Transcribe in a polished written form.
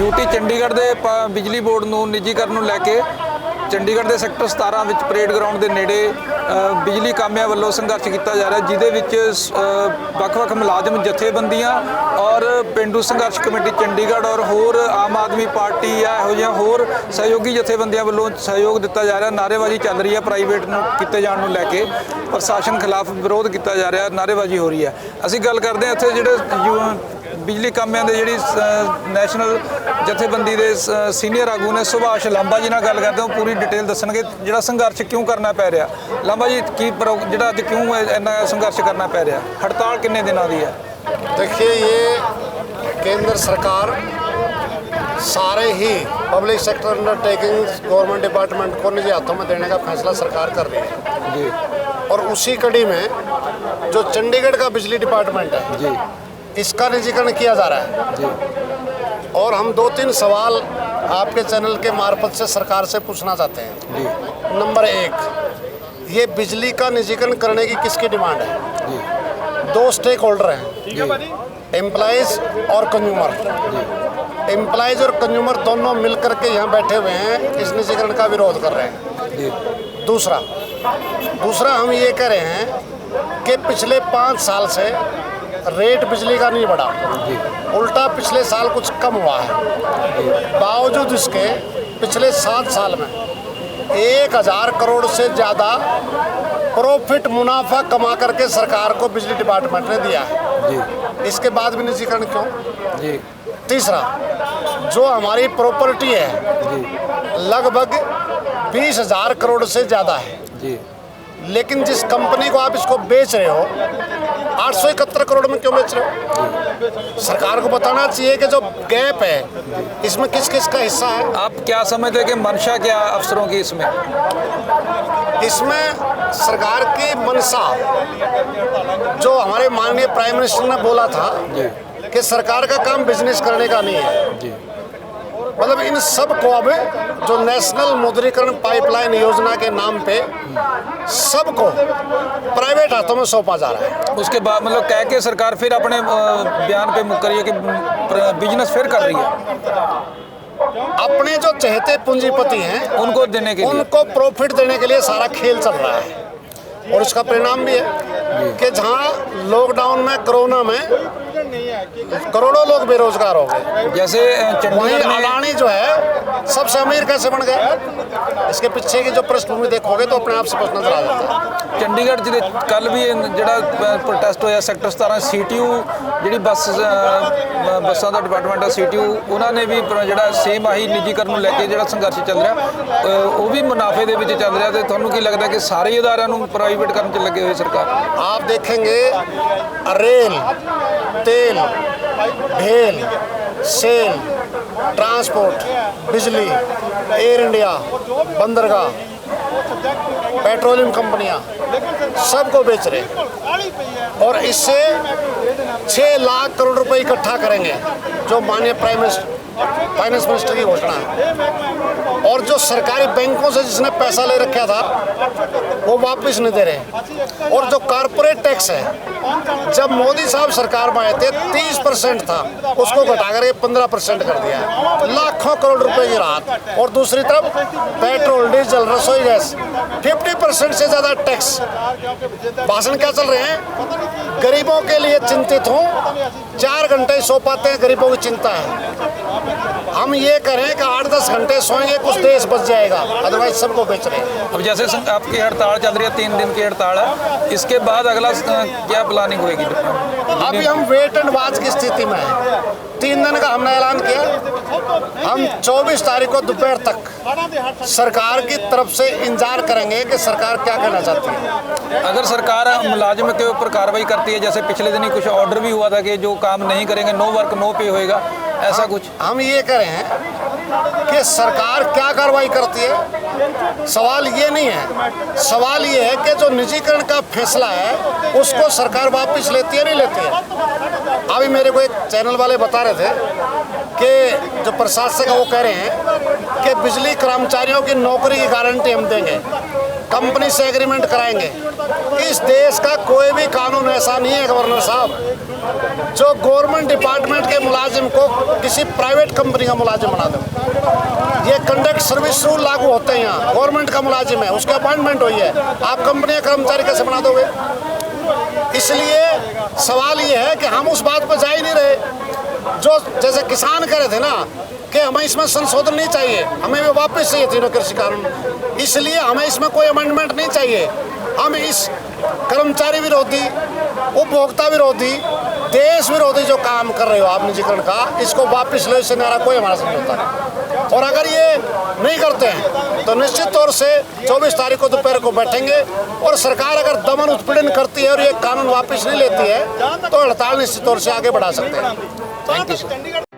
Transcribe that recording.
UT Chandigarh के बिजली board ਨੂੰ ਨਿੱਜੀਕਰਨ ਨੂੰ ਲੈ ਕੇ ਚੰਡੀਗੜ੍ਹ ਦੇ ਸੈਕਟਰ 17 ਵਿੱਚ ਪਰੇਡ ਗਰਾਊਂਡ ਦੇ ਨੇੜੇ ਬਿਜਲੀ ਕਾਮਿਆਂ ਵੱਲੋਂ ਸੰਘਰਸ਼ ਕੀਤਾ ਜਾ ਰਿਹਾ, ਜਿਹਦੇ ਵਿੱਚ ਵੱਖ-ਵੱਖ ਮੁਲਾਜ਼ਮ ਜਥੇਬੰਦੀਆਂ ਔਰ ਪਿੰਡੂ ਸੰਘਰਸ਼ ਕਮੇਟੀ ਚੰਡੀਗੜ੍ਹ ਔਰ ਹੋਰ ਆਮ ਆਦਮੀ ਪਾਰਟੀ ਆ ਇਹੋ ਜਿਹੀਆਂ ਹੋਰ ਸਹਿਯੋਗੀ ਜਥੇਬੰਦੀਆਂ ਵੱਲੋਂ ਸਹਿਯੋਗ ਦਿੱਤਾ ਜਾ ਰਿਹਾ। ਨਾਅਰੇਬਾਜ਼ੀ ਚੱਲ ਰਹੀ ਹੈ, ਪ੍ਰਾਈਵੇਟ ਨੂੰ ਕੀਤੇ ਜਾਣ ਨੂੰ ਲੈ ਕੇ ਪ੍ਰਸ਼ਾਸਨ ਖਿਲਾਫ ਵਿਰੋਧ ਕੀਤਾ ਜਾ ਰਿਹਾ, ਨਾਅਰੇਬਾਜ਼ੀ ਹੋ ਰਹੀ ਹੈ। ਅਸੀਂ ਗੱਲ ਕਰਦੇ ਹਾਂ ਇੱਥੇ ਜਿਹੜੇ बिजली कामिਆਂ ਦੇ ਜਿਹੜੀ ਨੈਸ਼ਨਲ ਜਥੇਬੰਦੀ ਦੇ ਸੀਨੀਅਰ ਆਗੂ ਨੇ ਸੁਭਾਸ਼ ਲਾਂਬਾ ਜੀ ਨਾਲ ਗੱਲ ਕਰਦੇ ਹਾਂ, ਪੂਰੀ डिटेल ਦੱਸਣਗੇ ਜਿਹੜਾ ਸੰਘਰਸ਼ ਕਿਉਂ ਕਰਨਾ ਪੈ ਰਿਹਾ। ਲਾਂਬਾ ਜੀ ਕੀ ਜਿਹੜਾ ਅੱਜ ਕਿਉਂ ਇੰਨਾ ਸੰघर्ष करना पै रहा, हड़ताल कितने दिनों की है? देखिए, ये केंद्र सरकार सारे ही public sector undertaking government department को निजी हाथों में देने का फैसला सरकार कर रही है जी। और उसी कड़ी में जो चंडीगढ़ का बिजली डिपार्टमेंट है जी, इसका निजीकरण किया जा रहा है जी। और हम 2-3 सवाल आपके चैनल के मार्फत से सरकार से पूछना चाहते हैं जी। नंबर 1, ये बिजली का निजीकरण करने की किसकी डिमांड है जी? 2 स्टेक होल्डर हैं, एम्प्लॉइज और कंज्यूमर। एम्प्लॉइज और कंज्यूमर दोनों मिलकर के यहाँ बैठे हुए हैं, इस निजीकरण का विरोध कर रहे हैं जी। दूसरा हम ये कह रहे हैं कि पिछले 5 साल से रेट बिजली का नहीं बढ़ा, उल्टा पिछले साल कुछ कम हुआ है। बावजूद इसके पिछले 7 साल में 1000 करोड़ से ज़्यादा प्रॉफिट मुनाफा कमा करके सरकार को बिजली डिपार्टमेंट ने दिया है जी। इसके बाद भी निजीकरण क्यों जी? तीसरा, जो हमारी प्रॉपर्टी है जी, लगभग 20,000 करोड़ से ज़्यादा है जी, लेकिन जिस कंपनी को आप इसको बेच रहे हो 871 करोड़ में क्यों बेच रहे हो? सरकार को बताना चाहिए कि जो गैप है इसमें किस किस का हिस्सा है। आप क्या समझते हैं कि मंशा क्या अफसरों की इसमें सरकार की मंशा, जो हमारे माननीय प्राइम मिनिस्टर ने बोला था कि सरकार का काम बिजनेस करने का नहीं है जी। मतलब इन सब को अब जो नेशनल मुद्रीकरण पाइपलाइन योजना के नाम पे सबको प्राइवेट हाथों में सौंपा जा रहा है। उसके बाद मतलब कह के सरकार फिर अपने बयान पे मुकर रही है कि बिजनेस फिर कर रही है। अपने जो चहेते पूंजीपति हैं उनको देने के लिए, उनको प्रॉफिट देने के लिए सारा खेल चल रहा है। और इसका परिणाम भी है कि जहाँ लॉकडाउन में, कोरोना में करोड़ों लोग बेरोजगार हो गए, जैसे वहीं अडानी जो है सबसे अमीर कैसे बन गए? इसके पीछे की जो पृष्ठभूमि देखोगे तो अपने आप से कुछ नजर आ जाता है। चंडीगढ़ जिले कल भी ਜਿਹੜਾ ਪ੍ਰੋਟੈਸਟ ਹੋਇਆ ਸੈਕਟਰ 17 ਸੀਟੀਯੂ ਜਿਹੜੀ ਬੱਸਾਂ ਦਾ ਡਿਪਾਰਟਮੈਂਟ ਹੈ ਸੀਟੀਯੂ, ਉਹਨਾਂ ਨੇ ਵੀ ਜਿਹੜਾ ਸੇਮ ਆਹੀ ਨਿੱਜੀਕਰਨ ਨੂੰ ਲੈ ਕੇ ਜਿਹੜਾ ਸੰਘਰਸ਼ ਚੱਲ ਰਿਹਾ ਉਹ ਵੀ ਮੁਨਾਫੇ ਦੇ ਵਿੱਚ ਚੱਲ ਰਿਹਾ। ਤੇ ਤੁਹਾਨੂੰ ਕੀ ਲੱਗਦਾ ਕਿ ਸਾਰੇ ਅਦਾਰਿਆਂ ਨੂੰ ਪ੍ਰਾਈਵੇਟ ਕਰਨ 'ਚ ਲੱਗੇ ਹੋਏ सरकार? आप देखेंगे रेल, तेल, ढेल, सेल, ट्रांसपोर्ट, बिजली, एयर इंडिया, बंदरगाह, पेट्रोलियम कंपनियां सबको बेच रहे और इससे 6 लाख करोड़ रुपए इकट्ठा करेंगे, जो माननीय फाइनेंस मिनिस्टर की घोषणा है। और जो सरकारी बैंकों से जिसने पैसा ले रखा था वो वापस नहीं दे रहे। और जो कारपोरेट टैक्स है, जब मोदी साहब सरकार में आए थे 30% था, उसको घटा करके 15% कर दिया है, लाखों करोड़ रुपए की राहत। और दूसरी तरफ पेट्रोल, डीजल, रसोई गैस 50% से ज़्यादा टैक्स। भाषण क्या चल रहे हैं? गरीबों के लिए चिंतित हूँ, 4 घंटे सो पाते हैं, गरीबों की चिंता है। हम ये करें कि 8-10 घंटे सोएंगे, कुछ देश बच जाएगा, अदरवाइज सबको बेच रहे हैं। अब जैसे आपकी हड़ताल चल रही है, 3 दिन की हड़ताल है, इसके बाद अगला क्या प्लानिंग होगी? अभी हम वेट एंड वॉच की स्थिति में हैं। 3 दिन का हमने ऐलान किया, हम 24 तारीख को दोपहर तक सरकार की तरफ से इंतजार करेंगे कि सरकार क्या कहना चाहती है। अगर सरकार मुलाजिम के ऊपर कार्रवाई करती है, जैसे पिछले दिन ही कुछ ऑर्डर भी हुआ था कि जो काम नहीं करेंगे नो वर्क नो पे होएगा, ऐसा कुछ हम ये कह रहे हैं कि सरकार क्या कार्रवाई करती है। सवाल ये नहीं है, सवाल ये है कि जो निजीकरण का फैसला है उसको सरकार वापस लेती है नहीं लेती है। अभी मेरे को एक चैनल वाले बता रहे थे कि जो प्रशासक है वो कह रहे हैं कि बिजली कर्मचारियों की नौकरी की गारंटी हम देंगे। कंपनी से एग्रीमेंट कराएंगे। इस देश का कोई भी कानून ऐसा नहीं है गवर्नर साहब जो गवर्नमेंट डिपार्टमेंट के मुलाजिम को किसी प्राइवेट कंपनी का मुलाजिम बना दे। ये कंडक्ट सर्विस रूल लागू होते हैं यहाँ। गवर्नमेंट का मुलाजिम है, उसकी अपॉइंटमेंट हुई है, आप कंपनी का कर्मचारी कैसे बना दोगे? इसलिए सवाल ये है कि हम उस बात पर जा ही नहीं रहे जो जैसे किसान कह रहे थे ना कि हमें इसमें संशोधन नहीं चाहिए, हमें भी वापस चाहिए तीनों कृषि कानून। इसलिए हमें इसमें कोई अमेंडमेंट नहीं चाहिए। हम इस कर्मचारी विरोधी, उपभोक्ता विरोधी, देश विरोधी जो काम कर रहे हो आप निजीकरण का, इसको वापस लो, इससे मेरा कोई हमारा समझौता नहीं। और अगर ये नहीं करते हैं तो निश्चित तौर से 24 तारीख को दोपहर को बैठेंगे और सरकार अगर दमन उत्पीड़न करती है और ये कानून वापस नहीं लेती है तो हड़ताल निश्चित तौर से आगे बढ़ा सकते हैं। Thank you sir.